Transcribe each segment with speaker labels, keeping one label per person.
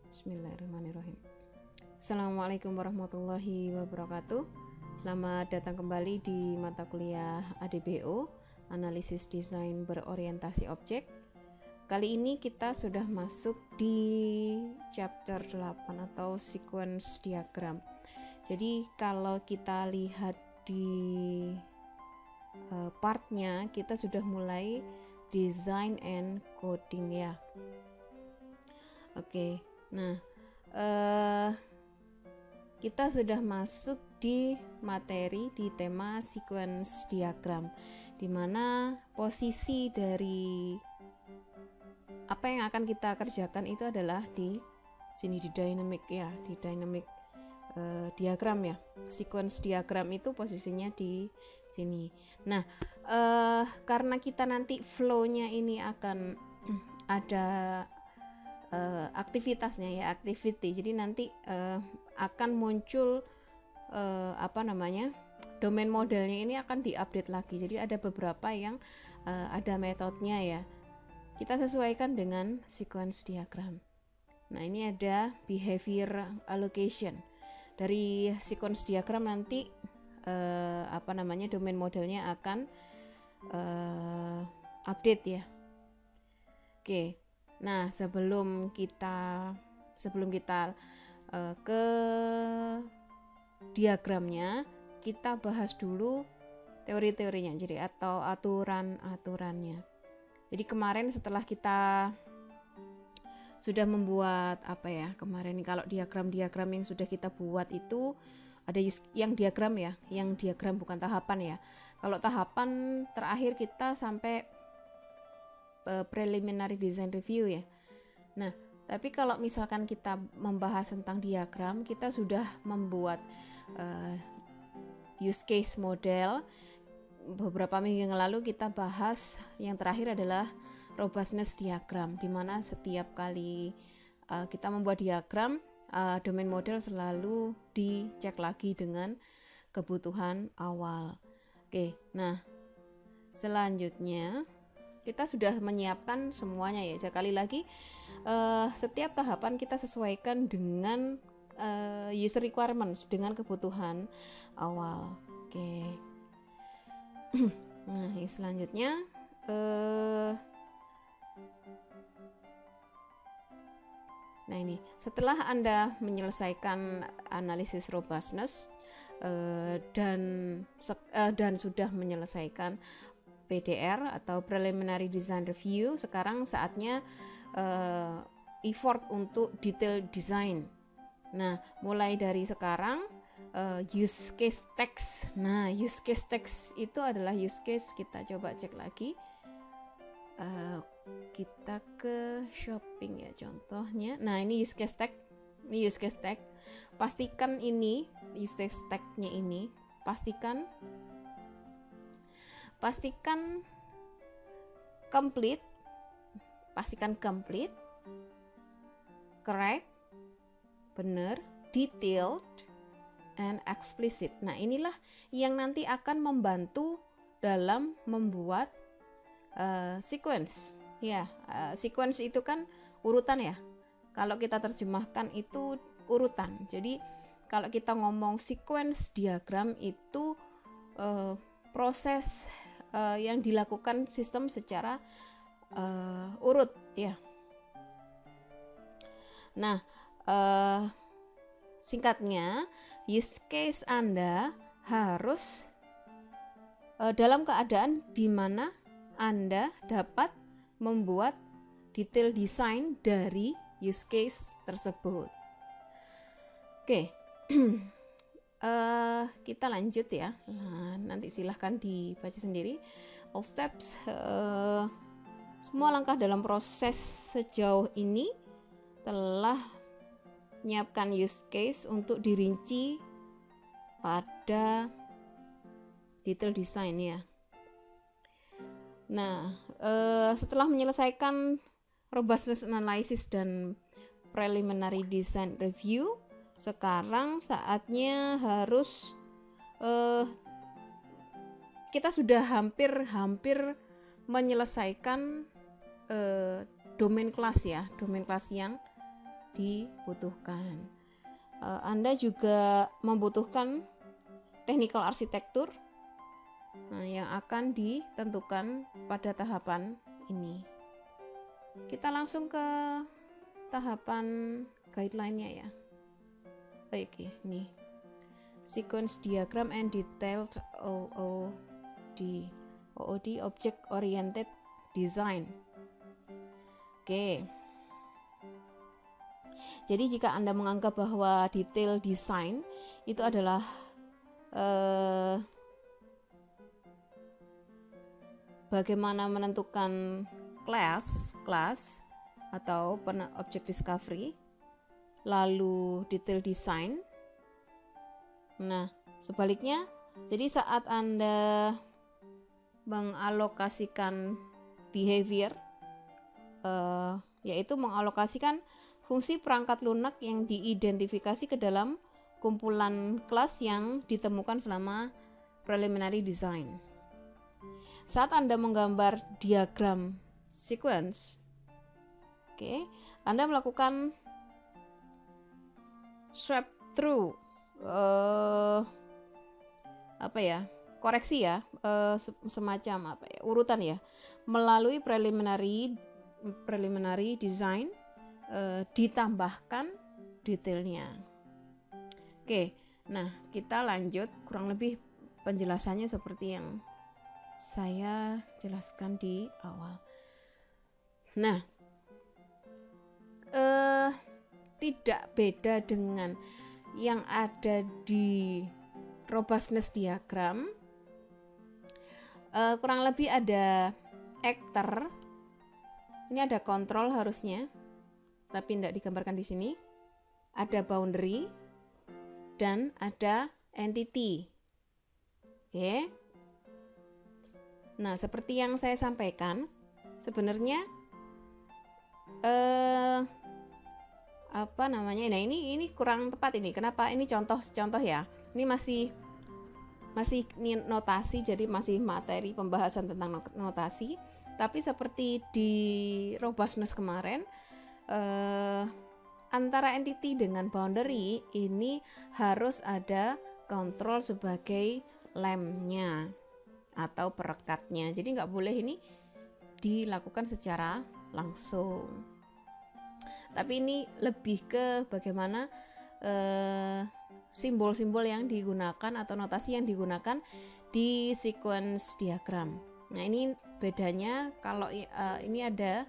Speaker 1: Bismillahirrahmanirrahim. Assalamualaikum warahmatullahi wabarakatuh. Selamat datang kembali di mata kuliah ADBO, Analisis Desain Berorientasi Objek. Kali ini kita sudah masuk di chapter 8 atau sequence diagram. Jadi kalau kita lihat di partnya, kita sudah mulai design and coding ya. Oke. Nah, kita sudah masuk di materi di tema sequence diagram, di mana posisi dari apa yang akan kita kerjakan itu adalah di sini, di dynamic ya, di dynamic diagram ya. Sequence diagram itu posisinya di sini. Nah, karena kita nanti flow-nya ini akan ada aktivitasnya ya, activity. Jadi nanti akan muncul domain modelnya ini akan diupdate lagi. Jadi ada beberapa yang ada metodenya ya. Kita sesuaikan dengan sequence diagram. Nah, ini ada behavior allocation. Dari sequence diagram nanti domain modelnya akan update ya. Oke. Nah, sebelum kita ke diagramnya, kita bahas dulu teori-teorinya, jadi atau aturan-aturannya. Jadi kemarin setelah kita sudah membuat kemarin kalau diagram-diagram yang sudah kita buat itu ada yang diagram ya, yang diagram bukan tahapan ya. Kalau tahapan terakhir kita sampai preliminary design review ya. Nah, tapi kalau misalkan kita membahas tentang diagram, kita sudah membuat use case model. Beberapa minggu yang lalu kita bahas yang terakhir adalah robustness diagram, di mana setiap kali kita membuat diagram, domain model selalu dicek lagi dengan kebutuhan awal. Oke, nah selanjutnya kita sudah menyiapkan semuanya ya. Sekali lagi setiap tahapan kita sesuaikan dengan user requirements, dengan kebutuhan awal. Oke. Nah, selanjutnya nah ini setelah Anda menyelesaikan analisis robustness dan sudah menyelesaikan PDR atau Preliminary Design Review, sekarang saatnya effort untuk detail design. Nah, mulai dari sekarang use case text. Nah, use case text itu adalah use case, kita coba cek lagi. Kita ke shopping ya contohnya. Nah, ini use case text. Ini use case text. Pastikan ini use case text-nya ini pastikan complete, correct, benar, detailed, and explicit. Nah, inilah yang nanti akan membantu dalam membuat sequence. Ya, sequence itu kan urutan ya. Kalau kita terjemahkan itu urutan. Jadi kalau kita ngomong sequence diagram itu proses yang dilakukan sistem secara urut ya. Nah, singkatnya use case Anda harus dalam keadaan di mana Anda dapat membuat detail desain dari use case tersebut. Oke. Kita lanjut ya. Nah, nanti silahkan dibaca sendiri. All steps, semua langkah dalam proses sejauh ini telah menyiapkan use case untuk dirinci pada detail design ya. Nah, setelah menyelesaikan robustness analysis dan preliminary design review, sekarang saatnya harus kita sudah hampir menyelesaikan domain kelas ya, domain kelas yang dibutuhkan. Anda juga membutuhkan technical arsitektur yang akan ditentukan pada tahapan ini. Kita langsung ke tahapan guideline-nya ya. Oke, nih. Sequence diagram and detailed OOD, object oriented design. Oke. Jadi jika Anda menganggap bahwa detail design itu adalah bagaimana menentukan kelas atau object discovery, lalu detail design. Nah, sebaliknya, jadi saat Anda mengalokasikan behavior, yaitu mengalokasikan fungsi perangkat lunak yang diidentifikasi ke dalam kumpulan kelas yang ditemukan selama preliminary design. Saat Anda menggambar diagram sequence, Anda melakukan sweep through koreksi ya, semacam urutan ya, melalui preliminary design, ditambahkan detailnya. Oke, nah kita lanjut, kurang lebih penjelasannya seperti yang saya jelaskan di awal. Nah, tidak beda dengan yang ada di robustness diagram. Kurang lebih ada actor, ini ada kontrol harusnya, tapi tidak digambarkan di sini. Ada boundary dan ada entity. Oke. Nah, seperti yang saya sampaikan, sebenarnya nah ini kurang tepat ini. Kenapa? Ini contoh ya. Ini masih notasi, jadi masih materi pembahasan tentang notasi. Tapi seperti di robustness kemarin, antara entity dengan boundary ini harus ada kontrol sebagai lemnya atau perekatnya. Jadi nggak boleh ini dilakukan secara langsung. Tapi ini lebih ke bagaimana simbol-simbol yang digunakan atau notasi yang digunakan di sequence diagram. Nah, ini bedanya kalau ini ada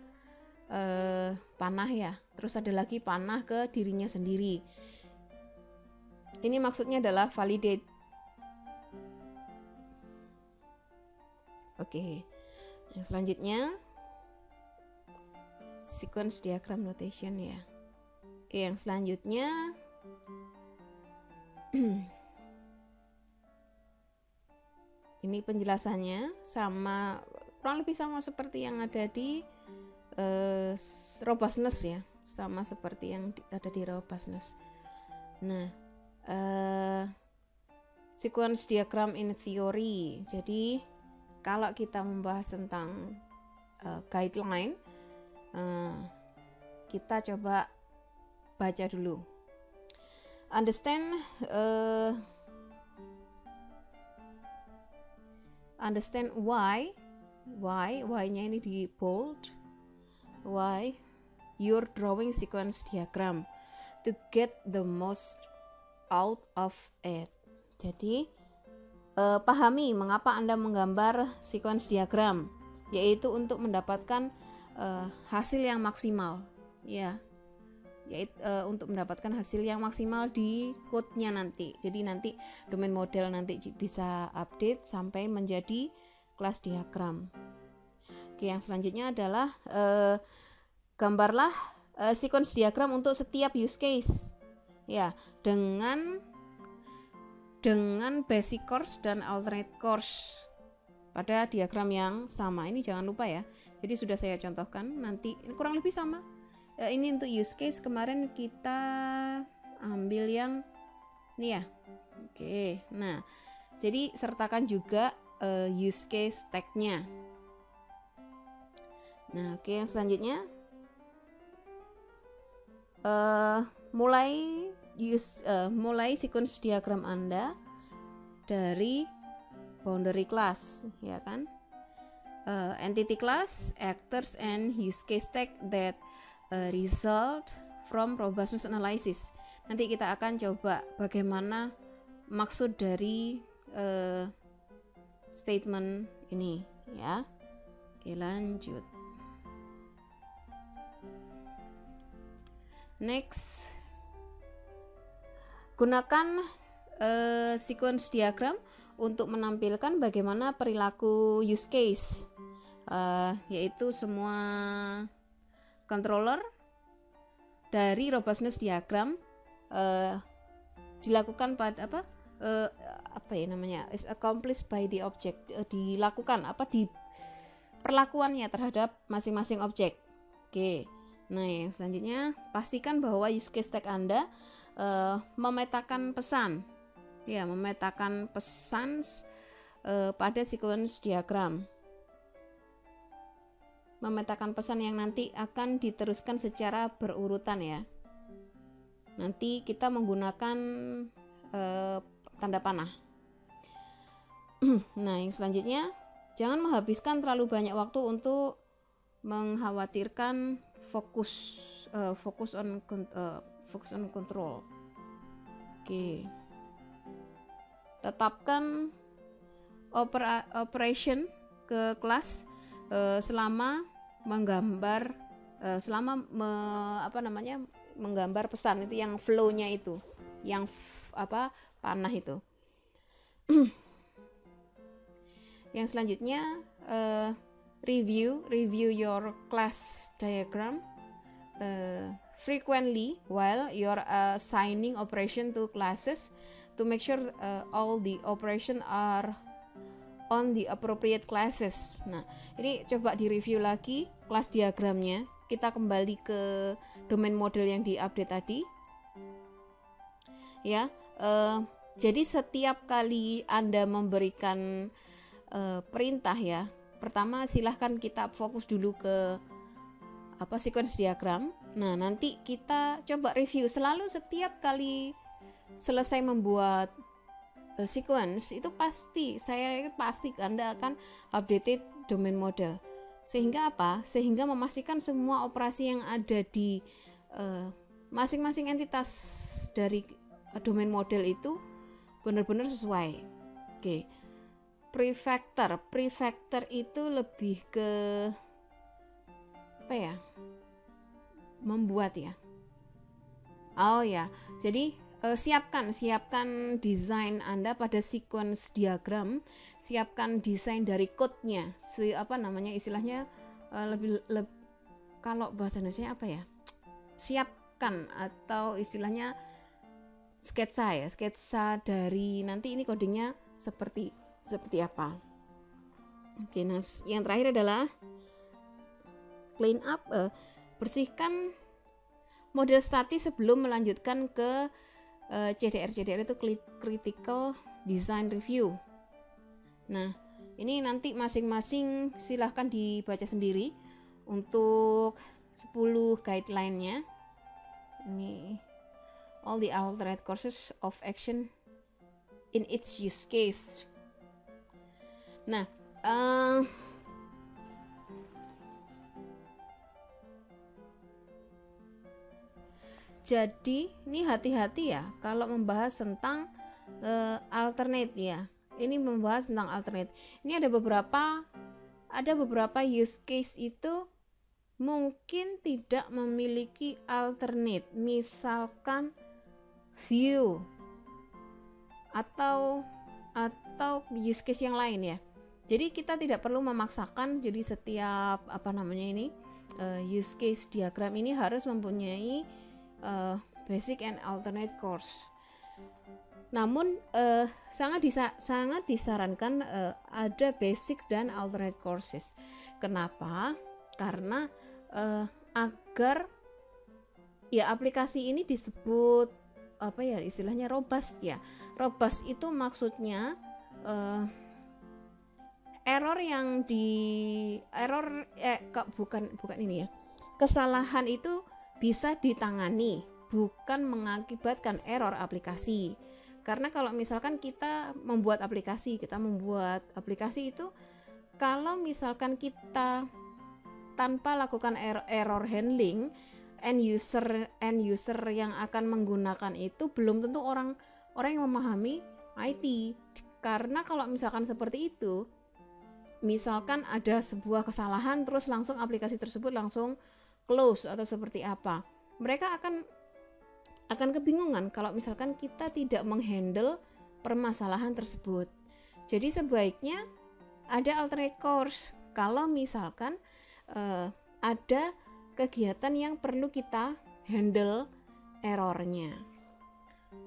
Speaker 1: panah ya, terus ada lagi panah ke dirinya sendiri. Ini maksudnya adalah validate. Oke, yang selanjutnya sequence diagram notation ya. Oke, yang selanjutnya ini penjelasannya kurang lebih sama seperti yang ada di robustness ya, sama seperti yang ada di robustness. Nah, sequence diagram in theory. Jadi kalau kita membahas tentang guideline, kita coba baca dulu. Understand why-nya ini di bold. Why you're drawing sequence diagram to get the most out of it. Jadi pahami mengapa Anda menggambar sequence diagram, yaitu untuk mendapatkan hasil yang maksimal ya, yaitu untuk mendapatkan hasil yang maksimal di code-nya nanti. Jadi nanti domain model nanti bisa update sampai menjadi kelas diagram. Oke, yang selanjutnya adalah gambarlah sequence diagram untuk setiap use case ya, dengan basic course dan alternate course pada diagram yang sama. Ini jangan lupa ya. Jadi sudah saya contohkan, nanti ini kurang lebih sama. Ini untuk use case kemarin kita ambil yang ini ya. Oke, nah jadi sertakan juga use case tag-nya. Nah, oke, yang selanjutnya mulai sequence diagram Anda dari boundary class, ya kan? Entity class, actors, and use case tag that result from robustness analysis. Nanti kita akan coba bagaimana maksud dari statement ini, ya. Oke, lanjut. Next, gunakan sequence diagram untuk menampilkan bagaimana perilaku use case, yaitu semua controller dari robustness diagram dilakukan pada apa ya namanya, is accomplished by the object, dilakukan di perlakuannya terhadap masing-masing objek. Oke. Nah, yang selanjutnya pastikan bahwa use case tag Anda memetakan pesan. Ya, memetakan pesan pada sequence diagram. Memetakan pesan yang nanti akan diteruskan secara berurutan, ya. Nanti kita menggunakan tanda panah. Nah, yang selanjutnya jangan menghabiskan terlalu banyak waktu untuk mengkhawatirkan fokus on control. Oke. Tetapkan operation ke kelas selama menggambar menggambar pesan itu, yang flow-nya itu, yang panah itu. Yang selanjutnya review your class diagram frequently while you're assigning operation to classes to make sure all the operation are on the appropriate classes. Nah, ini coba direview lagi kelas diagramnya. Kita kembali ke domain model yang diupdate tadi. Ya, jadi setiap kali Anda memberikan perintah, ya, pertama silahkan kita fokus dulu ke sequence diagram. Nah, nanti kita coba review selalu setiap kali selesai membuat sequence itu pasti Anda akan update domain model. Sehingga sehingga memastikan semua operasi yang ada di masing-masing entitas dari domain model itu benar-benar sesuai. Oke. Prefactor itu lebih ke membuat, ya. Oh ya, jadi siapkan desain Anda pada sequence diagram, siapkan desain dari code-nya, istilahnya lebih kalau bahasa Indonesia siapkan, atau istilahnya sketsa dari nanti ini codingnya seperti apa. Oke, nah yang terakhir adalah clean up, bersihkan model statis sebelum melanjutkan ke CDR itu critical design review. Nah, ini nanti masing-masing silahkan dibaca sendiri untuk 10 guideline-nya. Ini all the alternate courses of action in its use case. Nah, jadi ini hati-hati ya kalau membahas tentang alternate, ya. Ini membahas tentang alternate. Ini ada beberapa use case itu mungkin tidak memiliki alternate, misalkan view atau use case yang lain, ya. Jadi kita tidak perlu memaksakan. Jadi setiap use case diagram ini harus mempunyai basic and alternate course. Namun sangat disarankan ada basic dan alternate courses. Kenapa? Karena agar ya aplikasi ini disebut istilahnya robust, ya. Robust itu maksudnya kesalahan itu bisa ditangani, bukan mengakibatkan error aplikasi. Karena kalau misalkan kita membuat aplikasi itu kalau misalkan kita tanpa lakukan error handling, end user yang akan menggunakan itu belum tentu orang yang memahami IT. Karena kalau misalkan seperti itu, misalkan ada sebuah kesalahan terus langsung aplikasi tersebut langsung close atau seperti apa, mereka akan kebingungan kalau misalkan kita tidak menghandle permasalahan tersebut. Jadi sebaiknya ada alternate course kalau misalkan ada kegiatan yang perlu kita handle errornya.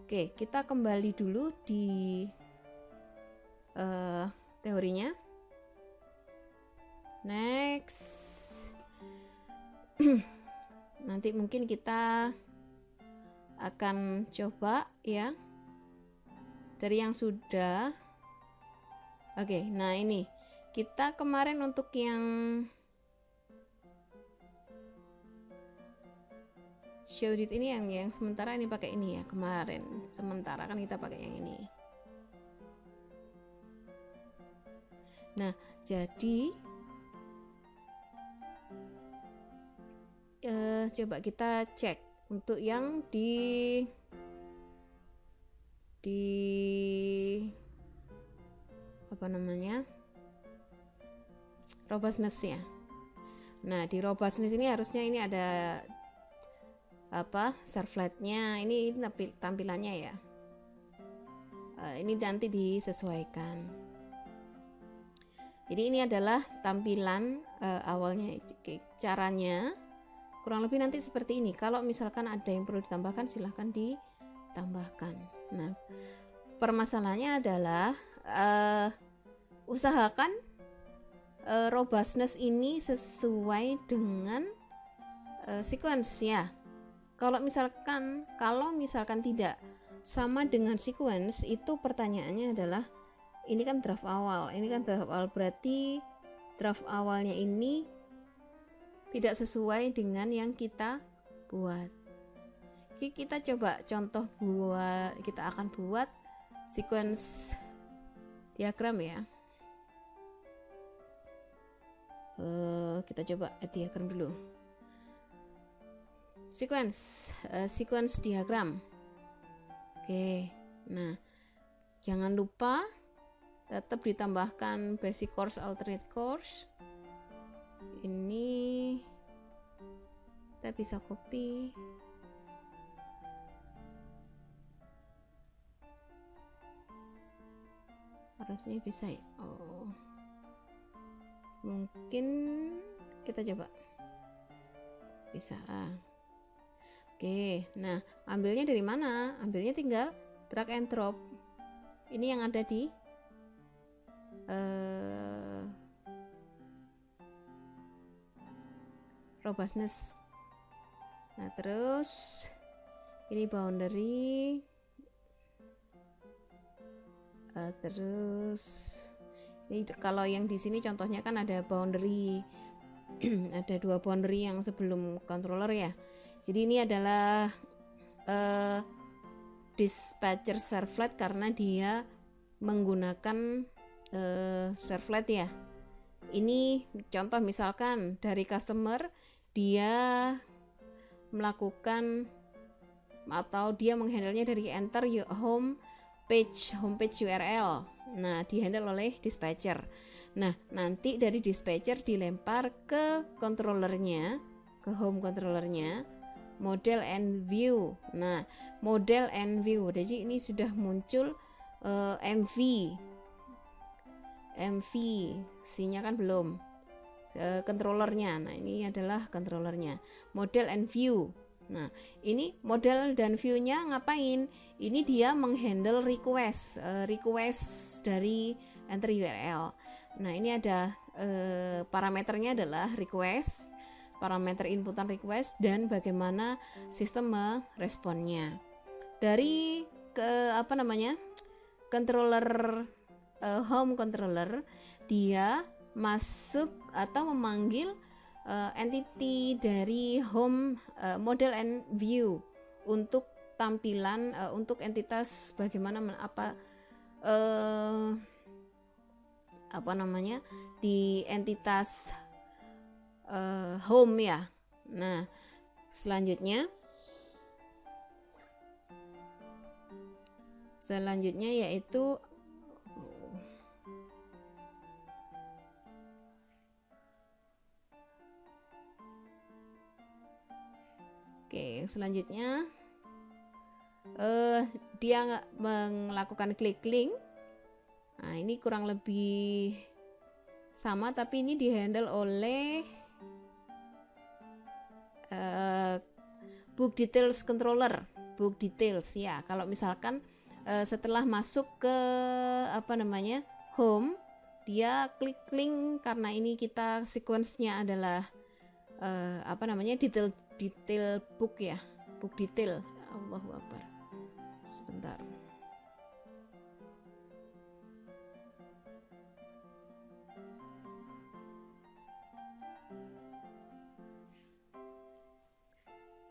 Speaker 1: Oke, kita kembali dulu di teorinya. Next. Nanti mungkin kita akan coba ya dari yang sudah. Oke, nah ini kita kemarin untuk yang showed ini yang sementara ini pakai ini ya, kemarin sementara kan kita pakai yang ini. Nah, jadi coba kita cek untuk yang di apa namanya, robustness ya. Nah, di robustness ini harusnya ini ada apa, servletnya ini tampilannya ya. Ini nanti disesuaikan. Jadi ini adalah tampilan awalnya. Caranya kurang lebih nanti seperti ini. Kalau misalkan ada yang perlu ditambahkan, silahkan ditambahkan. Nah, permasalahannya adalah usahakan robustness ini sesuai dengan sequence ya. Kalau misalkan tidak sama dengan sequence, itu pertanyaannya adalah ini kan draft awal. Berarti draft awalnya ini tidak sesuai dengan yang kita buat. Kita coba contoh kita akan buat sequence diagram ya. Kita coba diagram dulu. Sequence diagram. Oke, nah jangan lupa tetap ditambahkan basic course, alternate course. Ini kita bisa copy. Harusnya bisa ya. Oh, mungkin kita coba bisa. Oke, nah ambilnya dari mana? Ambilnya tinggal drag and drop. Ini yang ada di robustness. Nah, terus ini boundary. Terus ini kalau yang di sini contohnya kan ada boundary. Ada 2 boundary yang sebelum controller ya. Jadi ini adalah dispatcher servlet karena dia menggunakan servlet ya. Ini contoh misalkan dari customer, dia melakukan atau dia menghandlenya dari enter homepage URL. Nah, dihandle oleh dispatcher. Nah, nanti dari dispatcher dilempar ke controllernya, ke home controllernya, model and view. Nah, model and view. Jadi ini sudah muncul MV. C-nya kan belum. Controllernya. Nah, ini adalah controllernya. Model and view. Nah, ini model dan view-nya ngapain? Ini dia menghandle request dari enter URL. Nah, ini ada parameternya adalah request, parameter inputan request, dan bagaimana sistem meresponnya. Dari controller home controller, dia masuk atau memanggil entity dari home model and view untuk tampilan untuk entitas bagaimana apa namanya di entitas home ya. Nah, selanjutnya yaitu selanjutnya dia melakukan klik link. Nah, ini kurang lebih sama, tapi ini dihandle oleh book details controller, book details ya. Kalau misalkan setelah masuk ke home, dia klik link karena ini kita sequence-nya adalah detail book ya, book detail. Allahu Akbar. Sebentar.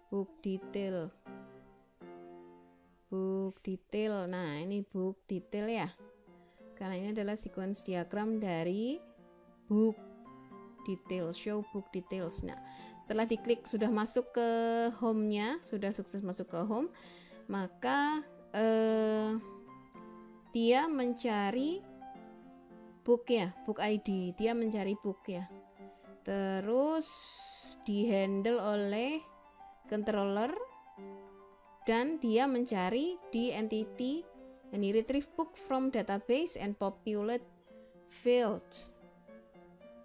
Speaker 1: Book detail. Nah, ini book detail ya. Karena ini adalah sequence diagram dari book detail, show book details. Nah, setelah diklik sudah masuk ke home-nya, sudah sukses masuk ke home, maka dia mencari book ya, book ID. Dia mencari book ya. Terus dihandle oleh controller dan dia mencari di entity ini retrieve book from database and populate fields.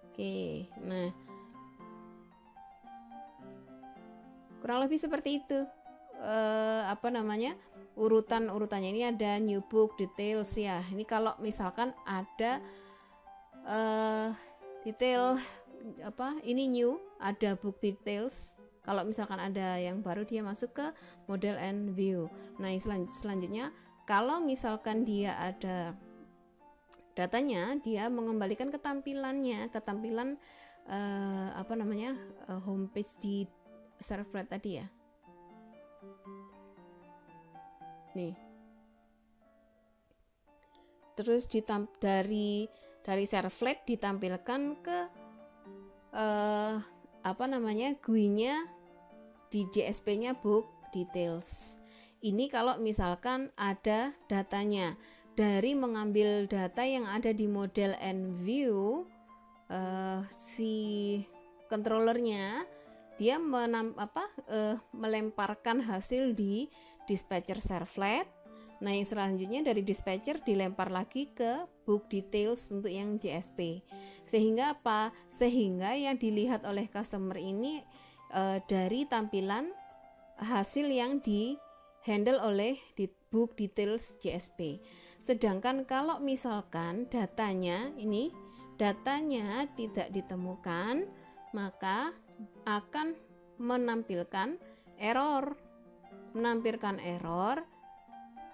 Speaker 1: Oke, nah kurang lebih seperti itu. Urutannya ini ada new book details ya. Ini kalau misalkan ada detail ini new, ada book details. Kalau misalkan ada yang baru, dia masuk ke model and view. Nah, selanjutnya kalau misalkan dia ada datanya, dia mengembalikan ketampilan homepage di servlet tadi ya. Nih. Terus dari servlet ditampilkan ke GUI-nya di JSP-nya book details. Ini kalau misalkan ada datanya. Dari mengambil data yang ada di model and view, si controllernya dia melemparkan hasil di dispatcher servlet. Nah, yang selanjutnya dari dispatcher dilempar lagi ke book details untuk yang JSP. Sehingga apa? Sehingga yang dilihat oleh customer ini dari tampilan hasil yang di handle oleh di book details JSP. Sedangkan kalau misalkan datanya tidak ditemukan, maka akan menampilkan error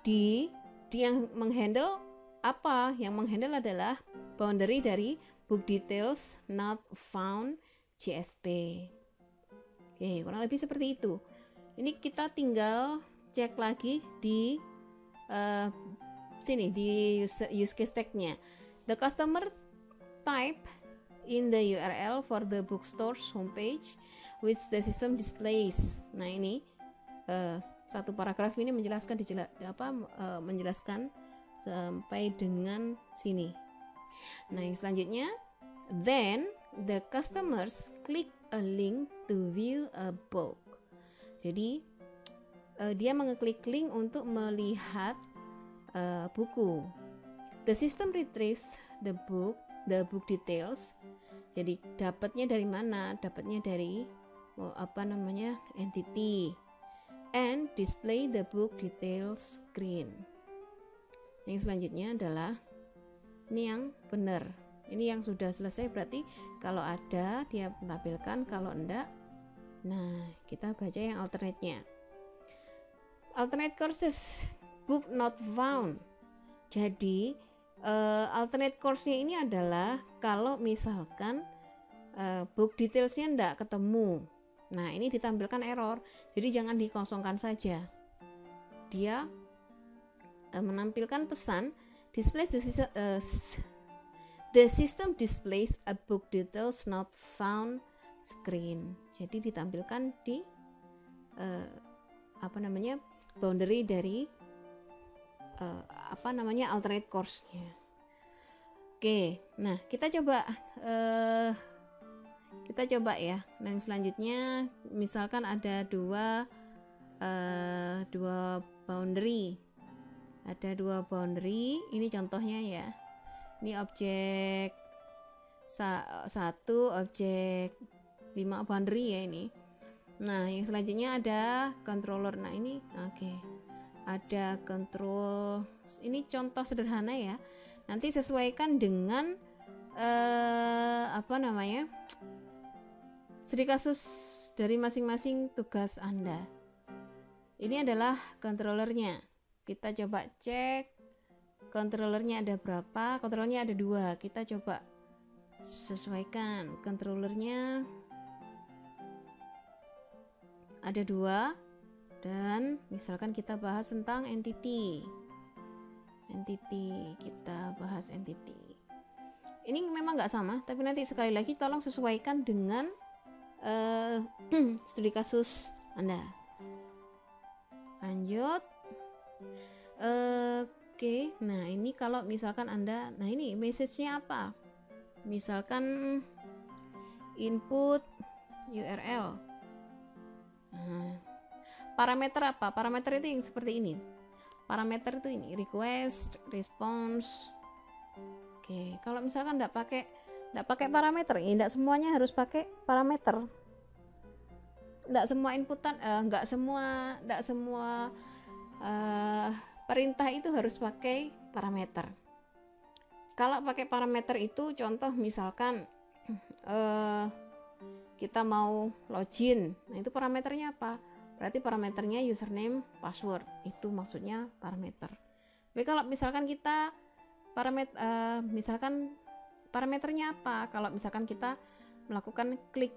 Speaker 1: di yang menghandle apa? Yang menghandle adalah boundary dari book details not found JSP. Oke, kurang lebih seperti itu. Ini kita tinggal cek lagi di sini di use case tag-nya. The customer type in the URL for the bookstore's homepage which the system displays. Nah, ini satu paragraf ini menjelaskan sampai dengan sini. Nah, yang selanjutnya, then the customers click a link to view a book. Jadi dia mengeklik link untuk melihat buku. The system retrieves the book details. Jadi dapatnya dari mana? Dapatnya dari entity and display the book details screen. Yang selanjutnya adalah ini yang benar. Ini yang sudah selesai, berarti kalau ada dia menampilkan, kalau enggak, nah kita baca yang alternate-nya. Alternate courses, book not found. Jadi alternate course-nya ini adalah kalau misalkan book detailsnya enggak ketemu. Nah, ini ditampilkan error. Jadi jangan dikosongkan saja. Dia menampilkan pesan the system displays a book details not found screen. Jadi ditampilkan di boundary dari alternate course-nya. Oke, nah kita coba ya. Nah, yang selanjutnya misalkan ada dua boundary. Ada dua boundary, ini contohnya ya. Ini objek 1, objek 5 boundary ya ini. Nah, yang selanjutnya ada controller. Nah, ini oke. Ada control. Ini contoh sederhana ya. Nanti sesuaikan dengan studi kasus dari masing-masing tugas Anda. Ini adalah controllernya. Kita coba cek controllernya ada berapa. Controllernya ada 2. Kita coba sesuaikan. Controllernya ada 2. Dan misalkan kita bahas tentang entity, kita bahas entity. Ini memang nggak sama, tapi nanti sekali lagi tolong sesuaikan dengan studi kasus Anda. Lanjut. Oke, nah ini kalau misalkan Anda, nah ini message-nya apa? Misalkan input URL. Nah, parameter apa? Parameter itu yang seperti ini. Parameter itu ini, request, response. Oke, kalau misalkan enggak pakai parameter, enggak semuanya harus pakai parameter. Enggak semua inputan, enggak semua perintah itu harus pakai parameter. Kalau pakai parameter itu contoh misalkan kita mau login. Nah, itu parameternya apa? Berarti parameternya username, password. Itu maksudnya parameter. Tapi kalau misalkan kita parameternya apa? Kalau misalkan kita melakukan klik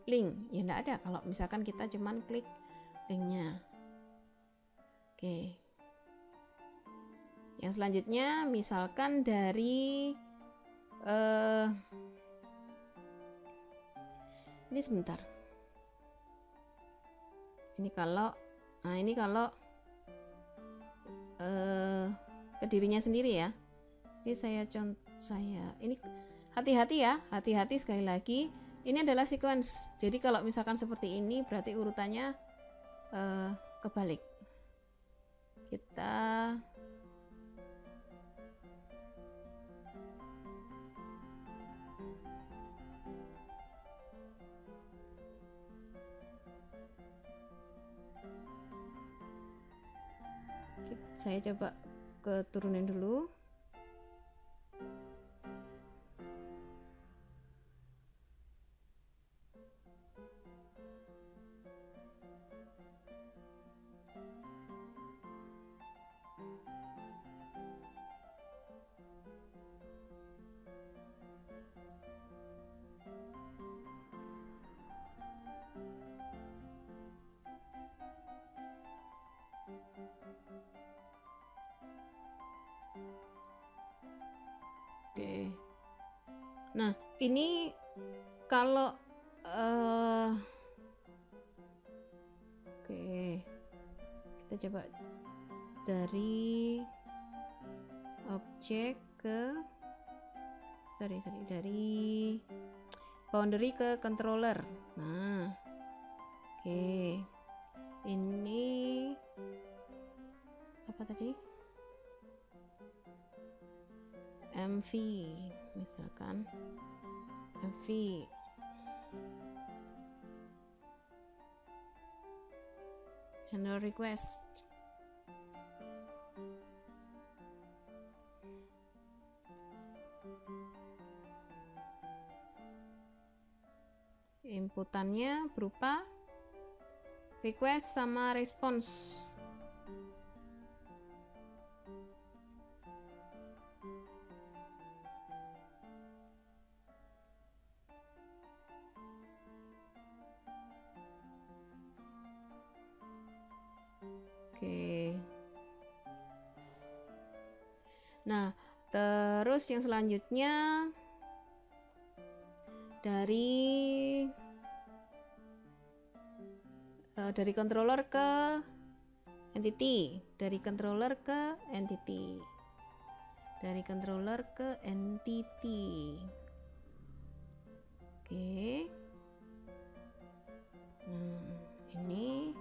Speaker 1: link, ya enggak ada. Kalau misalkan kita cuman klik linknya. Oke. Yang selanjutnya misalkan dari ini sebentar. Ini kalau ke dirinya sendiri ya. Ini ini hati-hati sekali lagi. Ini adalah sequence. Jadi kalau misalkan seperti ini berarti urutannya kebalik. Saya coba turunin dulu. Oke. Nah, ini kalau oke. Kita coba dari objek ke dari boundary ke controller. Nah, oke. Ini apa tadi? MV misalkan MV handle request. Inputannya berupa request sama response. Oke. Nah, terus yang selanjutnya dari controller ke entity, dari controller ke entity, dari controller ke entity. Oke. Ini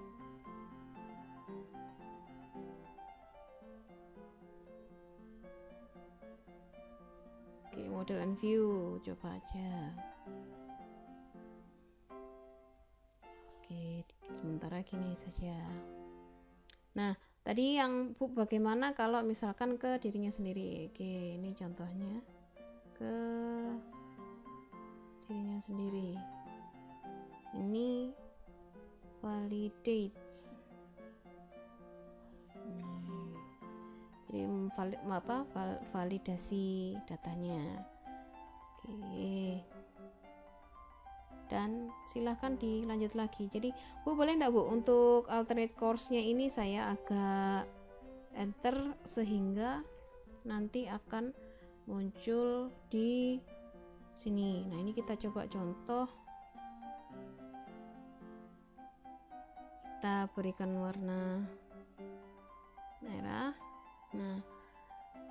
Speaker 1: oke, model and view, coba aja. Oke, sementara gini saja. Nah, tadi yang Bu bagaimana kalau misalkan ke dirinya sendiri. Oke, ini contohnya ke dirinya sendiri. Ini validate. Jadi validasi datanya. Oke. Dan silahkan dilanjut lagi. Jadi Bu boleh enggak Bu untuk alternate course-nya ini saya agak enter sehingga nanti akan muncul di sini. Nah, ini kita coba contoh. Kita berikan warna merah. Nah,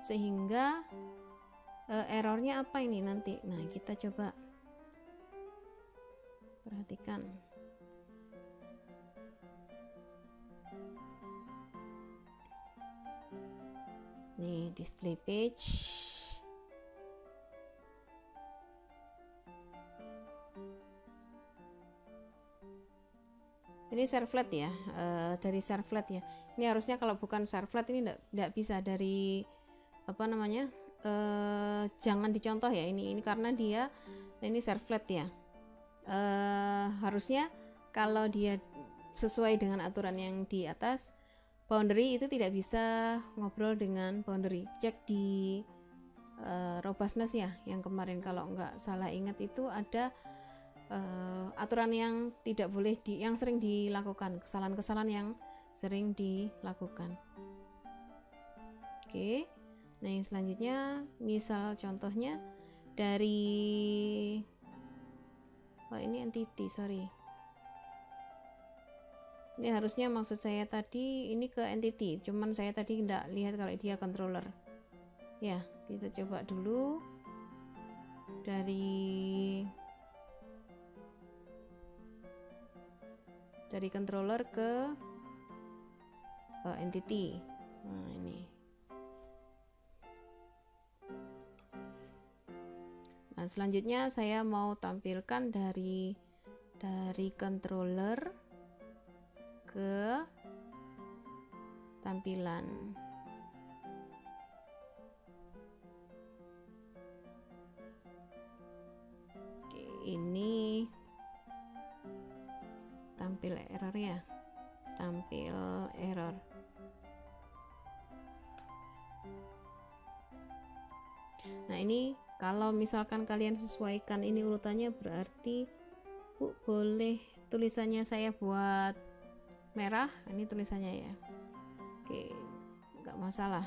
Speaker 1: sehingga errornya apa ini nanti. Nah, kita coba perhatikan. Nih, display page. Ini servlet ya, dari servlet ya. Ini harusnya kalau bukan servlet ini tidak bisa dari apa namanya, jangan dicontoh ya ini karena dia ini servlet ya. Harusnya kalau dia sesuai dengan aturan yang di atas, boundary itu tidak bisa ngobrol dengan boundary. Cek di robustness ya, yang kemarin kalau nggak salah ingat itu ada aturan yang tidak boleh yang sering dilakukan, kesalahan-kesalahan yang sering dilakukan. Oke. Nah, yang selanjutnya misal contohnya dari ini entity, sorry. Ini harusnya maksud saya tadi ini ke entity, cuman saya tadi tidak lihat kalau dia controller. Ya, kita coba dulu dari controller ke entity. Nah, ini. Nah, selanjutnya saya mau tampilkan dari controller ke tampilan. Oke, ini tampil error ya, tampil error. Nah, ini kalau misalkan kalian sesuaikan ini urutannya, berarti Bu boleh tulisannya saya buat merah. Ini tulisannya ya. Oke, nggak masalah.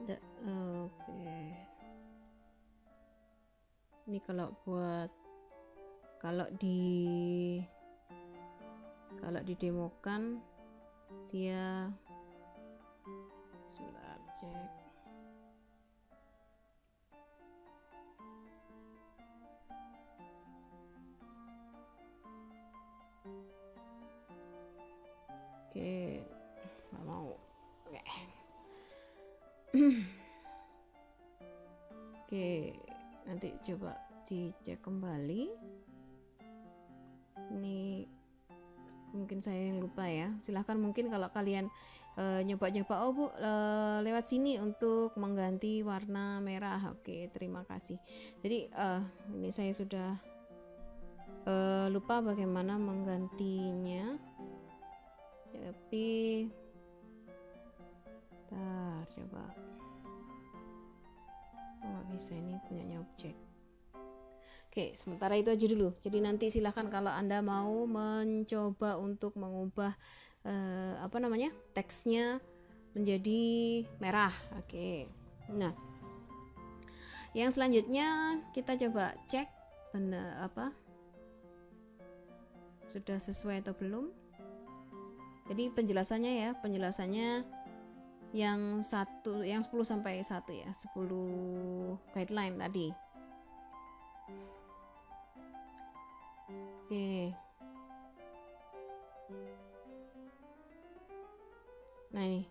Speaker 1: Oke. Ini kalau didemokan dia sebentar cek. Oke, nggak mau. Oke, nanti coba dicek kembali. Ini mungkin saya yang lupa ya. Silahkan mungkin kalau kalian nyoba-nyoba, oh Bu, lewat sini untuk mengganti warna merah. Oke, terima kasih. Jadi ini saya sudah lupa bagaimana menggantinya, tapi coba, nggak bisa, ini punyanya objek. Oke, sementara itu aja dulu. Jadi nanti silahkan kalau Anda mau mencoba untuk mengubah teksnya menjadi merah. Oke. Nah, yang selanjutnya kita coba cek benar sudah sesuai atau belum. Jadi penjelasannya yang 10 sampai 1 ya, 10 guideline tadi. Oke. Nah ini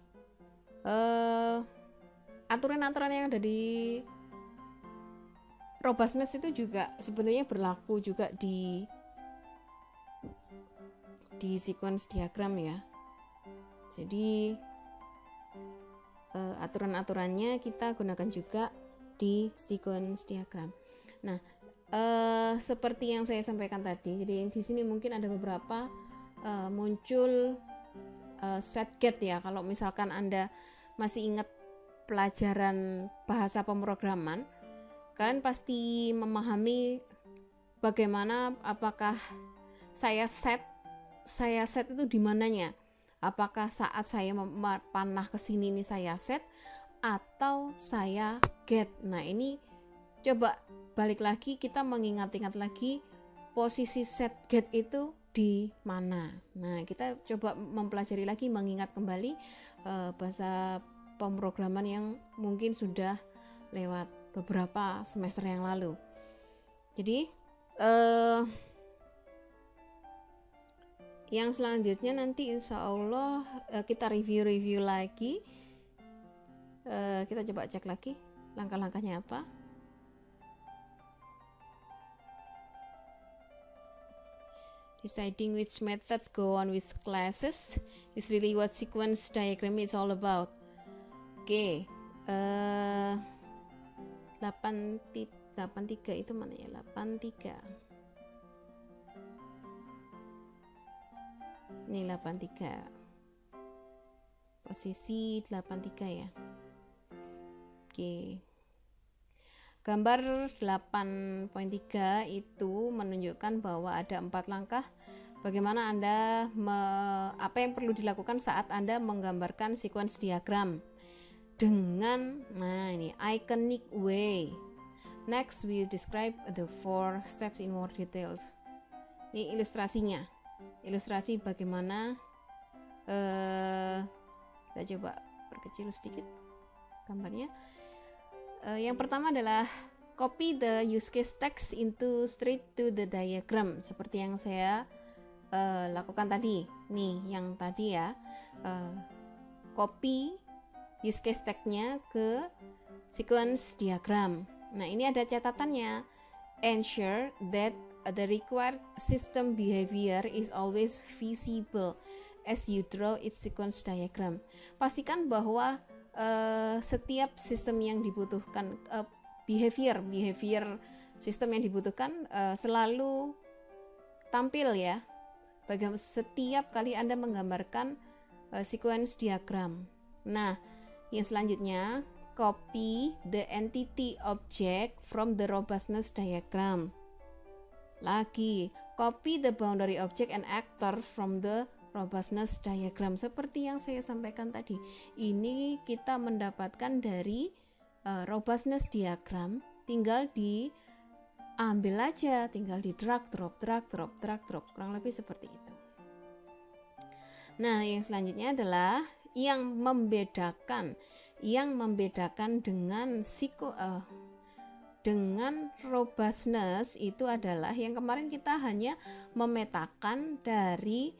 Speaker 1: aturan-aturan yang ada di robustness itu juga sebenarnya berlaku juga di sequence diagram ya. Jadi aturan-aturannya kita gunakan juga di sequence diagram. Nah, seperti yang saya sampaikan tadi, jadi di sini mungkin ada beberapa muncul set get ya. Kalau misalkan Anda masih ingat pelajaran bahasa pemrograman, kalian pasti memahami bagaimana apakah saya set itu di mananya. Apakah saat saya panah ke sini nih saya set atau saya get. Nah, ini coba balik lagi, kita mengingat-ingat lagi posisi set get itu di mana. Nah, kita coba mempelajari lagi, mengingat kembali bahasa pemrograman yang mungkin sudah lewat beberapa semester yang lalu. Jadi yang selanjutnya nanti insya Allah kita review lagi. Kita coba cek lagi langkah-langkahnya apa. Deciding which method go on with classes is really what sequence diagram is all about. Oke, 83 itu mana ya? 83. Ini 83. Posisi 83 ya. Oke. Gambar 8.3 itu menunjukkan bahwa ada 4 langkah bagaimana Anda apa yang perlu dilakukan saat Anda menggambarkan sequence diagram dengan ini iconic way. Next we describe the 4 steps in more details. Ini ilustrasinya. Ilustrasi bagaimana kita coba perkecil sedikit gambarnya. Yang pertama adalah copy the use case text into straight to the diagram, seperti yang saya lakukan tadi. Nih yang tadi ya, copy use case text-nya ke sequence diagram. Nah, ini ada catatannya. Ensure that the required system behavior is always visible as you draw its sequence diagram. Pastikan bahwa setiap sistem yang dibutuhkan, behavior sistem yang dibutuhkan selalu tampil ya. Bagaimana setiap kali Anda menggambarkan sequence diagram. Nah, yang selanjutnya, copy the entity object from the robustness diagram. Lagi, copy the boundary object and actor from the robustness diagram. Seperti yang saya sampaikan tadi, ini kita mendapatkan dari robustness diagram, tinggal diambil aja, tinggal di drag drop, kurang lebih seperti itu. Nah, yang selanjutnya adalah yang membedakan dengan robustness itu adalah yang kemarin kita hanya memetakan dari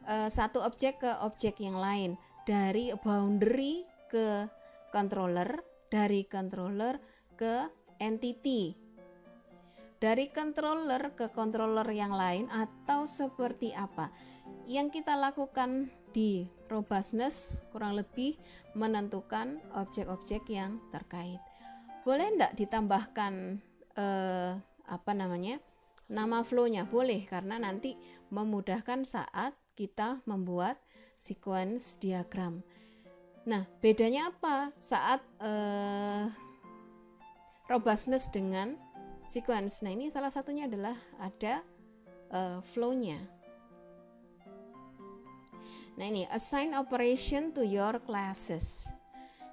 Speaker 1: satu objek ke objek yang lain, dari boundary ke controller, dari controller ke entity, dari controller ke controller yang lain, atau seperti apa. Yang kita lakukan di robustness kurang lebih menentukan objek-objek yang terkait. Boleh enggak ditambahkan nama flow-nya? Boleh, karena nanti memudahkan saat kita membuat sequence diagram. Nah, bedanya apa saat robustness dengan sequence? Nah, ini salah satunya adalah ada flow-nya. Nah, ini assign operation to your classes.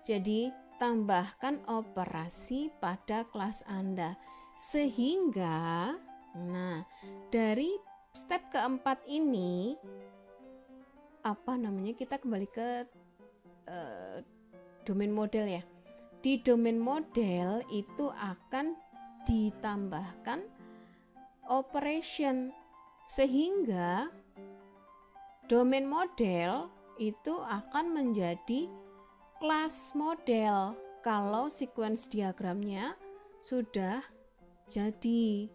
Speaker 1: Jadi tambahkan operasi pada kelas Anda sehingga dari step keempat ini kita kembali ke domain model ya. Di domain model itu akan ditambahkan operation sehingga domain model itu akan menjadi kelas model kalau sequence diagramnya sudah jadi.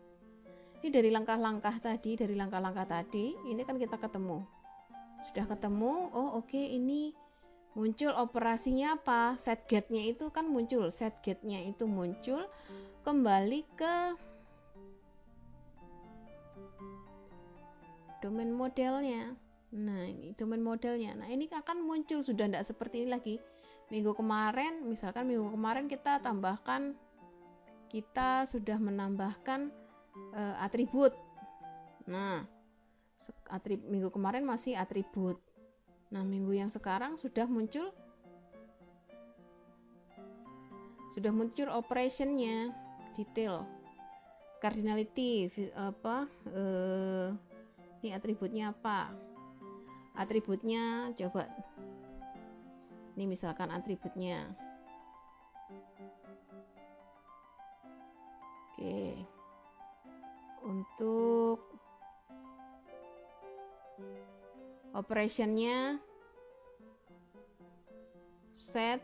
Speaker 1: Ini dari langkah-langkah tadi, ini kan kita sudah ketemu. Oh, oke, ini muncul operasinya apa? Set get-nya itu kan muncul. Set get-nya itu muncul, kembali ke domain modelnya. Nah, ini domain modelnya. Nah, ini akan muncul, sudah tidak seperti ini lagi. Minggu kemarin kita sudah menambahkan atribut. Nah, minggu kemarin masih atribut. Nah, minggu yang sekarang sudah muncul operationnya, detail, cardinality, ini atributnya apa? Atributnya coba. Ini misalkan atributnya. Oke. Untuk operationnya set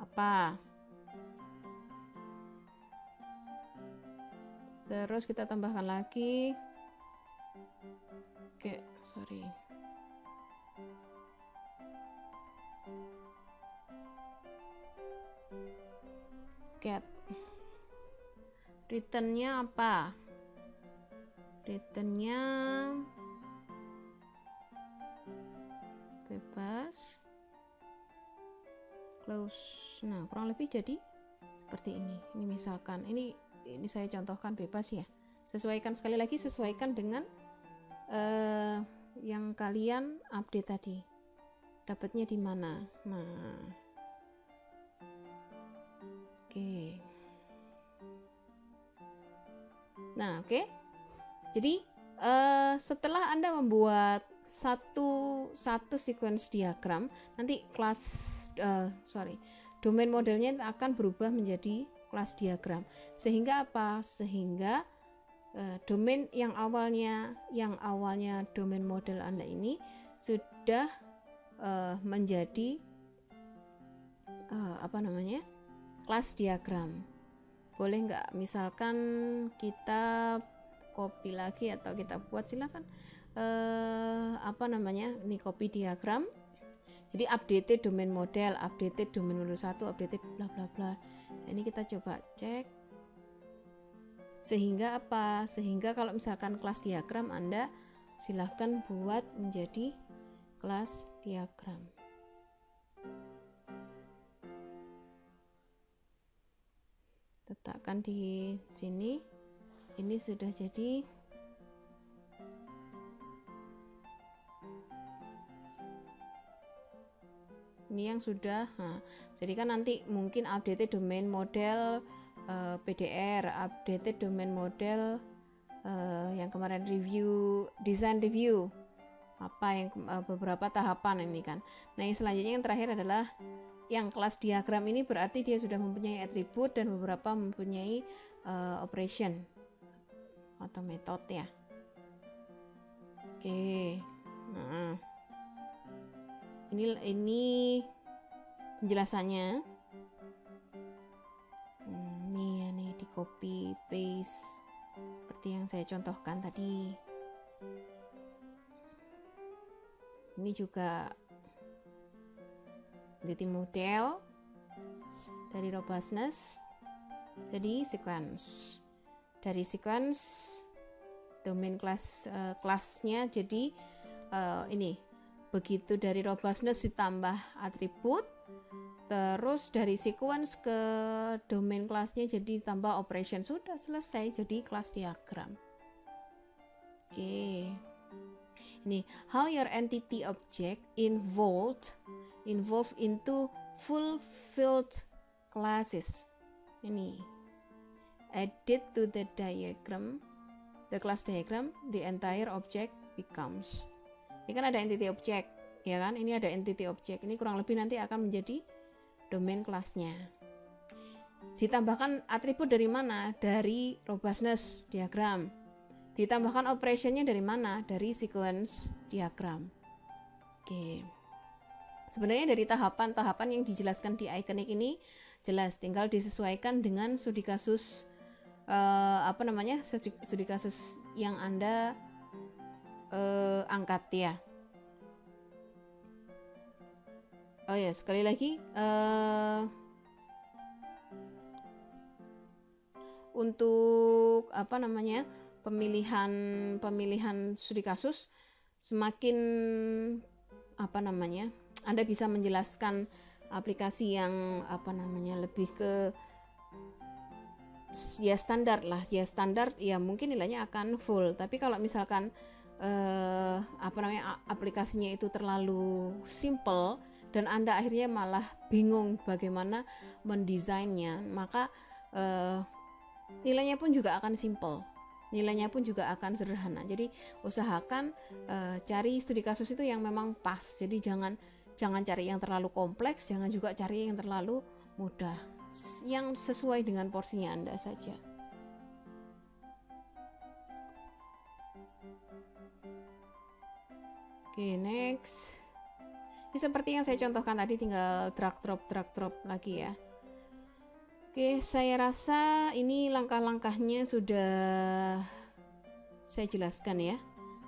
Speaker 1: apa? Terus kita tambahkan lagi. Oke, sorry. Get. Returnnya apa? Returnnya bebas, close. Nah, kurang lebih jadi seperti ini. Ini misalkan ini saya contohkan bebas ya. Sesuaikan dengan yang kalian update tadi. Dapatnya di mana? Nah, oke. Nah, oke. Jadi setelah Anda membuat satu sequence diagram, nanti domain modelnya akan berubah menjadi kelas diagram. Sehingga apa? Sehingga domain yang awalnya domain model Anda ini sudah menjadi kelas diagram. Boleh nggak misalkan kita copy lagi atau kita buat, silakan. Ini copy diagram. Jadi updated domain model 1, updated bla bla bla. Ini kita coba cek. Sehingga apa? Sehingga kalau misalkan kelas diagram Anda silahkan buat menjadi kelas diagram. Letakkan di sini. Ini sudah jadi. Ini yang sudah. Nah, jadi kan nanti mungkin updated domain model PDR, updated domain model yang kemarin design review, beberapa tahapan ini kan. Nah, yang selanjutnya yang terakhir adalah yang kelas diagram ini, berarti dia sudah mempunyai atribut dan beberapa mempunyai operation atau metode ya. Oke. Nah, ini penjelasannya. Nih di copy paste seperti yang saya contohkan tadi. Ini juga entity model dari robustness jadi sequence. Dari sequence domain kelasnya jadi ini begitu dari robustness ditambah atribut, terus dari sequence ke domain kelasnya jadi tambah operation, sudah selesai jadi kelas diagram. Oke. Ini how your entity object involved into fulfilled classes. Ini added to the diagram, the class diagram, the entire object becomes. Ini kan ada entity object, ya kan? Ini ada entity object. Ini kurang lebih nanti akan menjadi domain kelasnya. Ditambahkan atribut dari mana? Dari robustness diagram. Ditambahkan operationnya dari mana? Dari sequence diagram. Oke. Sebenarnya dari tahapan-tahapan yang dijelaskan di Iconic ini jelas, tinggal disesuaikan dengan studi kasus studi kasus yang Anda angkat ya. Oh ya, sekali lagi untuk pemilihan studi kasus semakin Anda bisa menjelaskan aplikasi yang lebih ke ya standar lah, ya standar ya mungkin nilainya akan full. Tapi kalau misalkan aplikasinya itu terlalu simple dan Anda akhirnya malah bingung bagaimana mendesainnya, maka nilainya pun juga akan simple, nilainya pun juga akan sederhana. Jadi usahakan cari studi kasus itu yang memang pas. Jadi jangan cari yang terlalu kompleks, jangan juga cari yang terlalu mudah, yang sesuai dengan porsinya Anda saja. Oke, next. Ini seperti yang saya contohkan tadi, tinggal drag drop lagi ya. Oke, saya rasa ini langkah-langkahnya sudah saya jelaskan ya.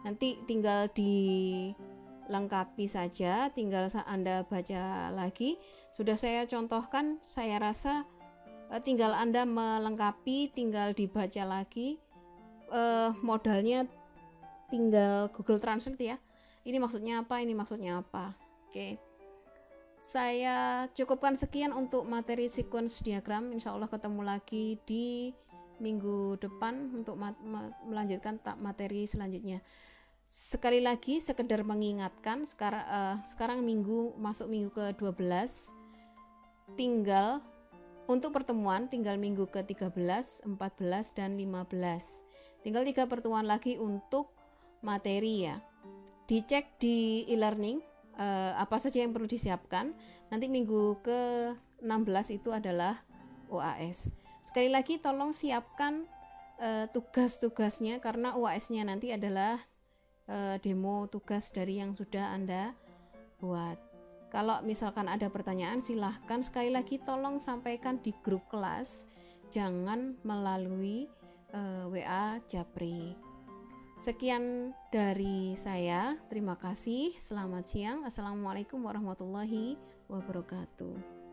Speaker 1: Nanti tinggal dilengkapi saja, tinggal Anda baca lagi. Sudah saya contohkan, saya rasa tinggal Anda melengkapi, tinggal dibaca lagi. Modalnya tinggal Google Translate ya. Ini maksudnya apa, ini maksudnya apa. Oke. Saya cukupkan sekian untuk materi sequence diagram. Insya Allah ketemu lagi di minggu depan untuk melanjutkan materi selanjutnya. Sekali lagi sekedar mengingatkan, sekarang masuk minggu ke-12, tinggal untuk pertemuan tinggal minggu ke-13, 14 dan 15. Tinggal 3 pertemuan lagi untuk materi ya. Dicek di e-learning apa saja yang perlu disiapkan. Nanti minggu ke-16 itu adalah UAS. Sekali lagi tolong siapkan tugas-tugasnya, karena UAS-nya nanti adalah demo tugas dari yang sudah Anda buat. Kalau misalkan ada pertanyaan, silahkan sekali lagi tolong sampaikan di grup kelas, jangan melalui WA Japri. Sekian dari saya, terima kasih, selamat siang, assalamualaikum warahmatullahi wabarakatuh.